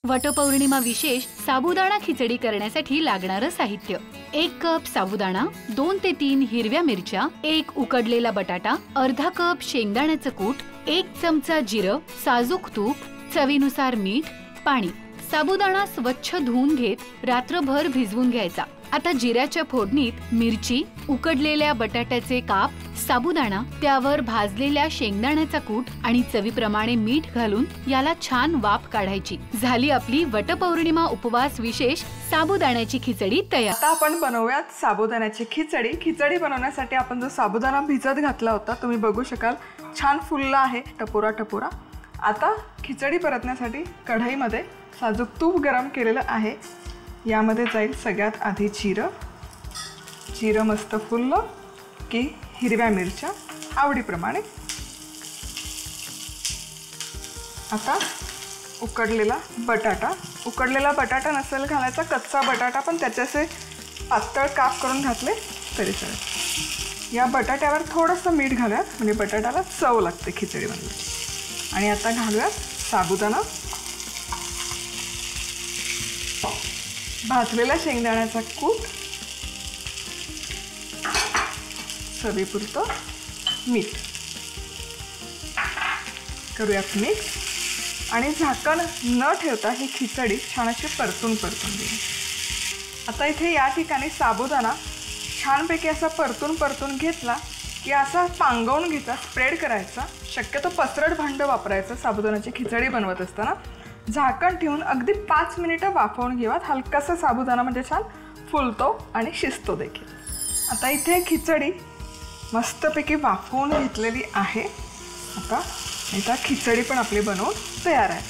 वटपौर्णिमा विशेष साबुदाणा खिचडी करण्यासाठी लागणारं साहित्य: 1 कप साबुदाणा, 2 ते 3 हिरव्या मिरच्या, 1 उकडलेला बटाटा, अर्धा कप शेंगदाण्याचं कूट, 1 चमचा जिरं, साजूक तूप, चवीनुसार मीठ, पाणी। साबुदाणा स्वच्छ धुवून घेत रात्रभर भिजवून घ्यायचा। आता जिऱ्याच्या फोडणीत मिरची, उकडलेल्या बटाट्याचे काप, साबुदाणा, त्यावर भाजलेल्या शेंगदाण्याचा कूट आणि चवीप्रमाणे मीठ घालून याला छान वाफ काढायची। झाली आपली वटपौर्णिमा उपवास विशेष साबुदाण्याची खिचडी तयार। आता आपण बनवूयात साबुदाण्याची खिचडी। खिचडी बनवण्यासाठी आपण जो साबुदाणा भिजत घातला होता तुम्ही बघू शकाल छान फुलला आहे टपोरा टपोरा। आता खिचडी परतण्यासाठी कढईमध्ये साजूक तूप गरम केलेलं आहे। यामध्ये जाईल सगळ्यात आधी जिरं मस्त फुललं की हिरव्या मिरच्या आवडीप्रमाणे। आता उकडलेला बटाटा नसेल घालायचा, कच्चा बटाटा पण त्याचे असे पातळ काप करून घातले तरी चालेल। या बटाट्यावर थोडंसं मीठ घालूयात म्हणजे बटाट्याला चव लागते खिचडीमध्ये। आणि आता घालूयात साबुदाणा, भाजलेला शेंगदाण्याचा कूट, चवीपुरतं मीठ, करूयात मिक्स आणि झाकण न ठेवता ही खिचडी छान अशी परतून घेऊ। आता इथे या ठिकाणी साबुदाणा छानपैकी असा परतून घेतला की असा पांगवून घ्यायचा, स्प्रेड करायचा। शक्यतो पसरट भांडं वापरायचं साबुदाण्याची खिचडी बनवत असताना। झाकण ठेवून अगदी 5 मिनिटं वाफवून घेऊयात। हलकासा साबुदाणा म्हणजे छान फुलतो आणि शिजतो देखील। आता इथे खिचडी मस्तपैकी वाफवून घेतलेली आहे। आता खिचडी पण आपली बनवून तयार आहे।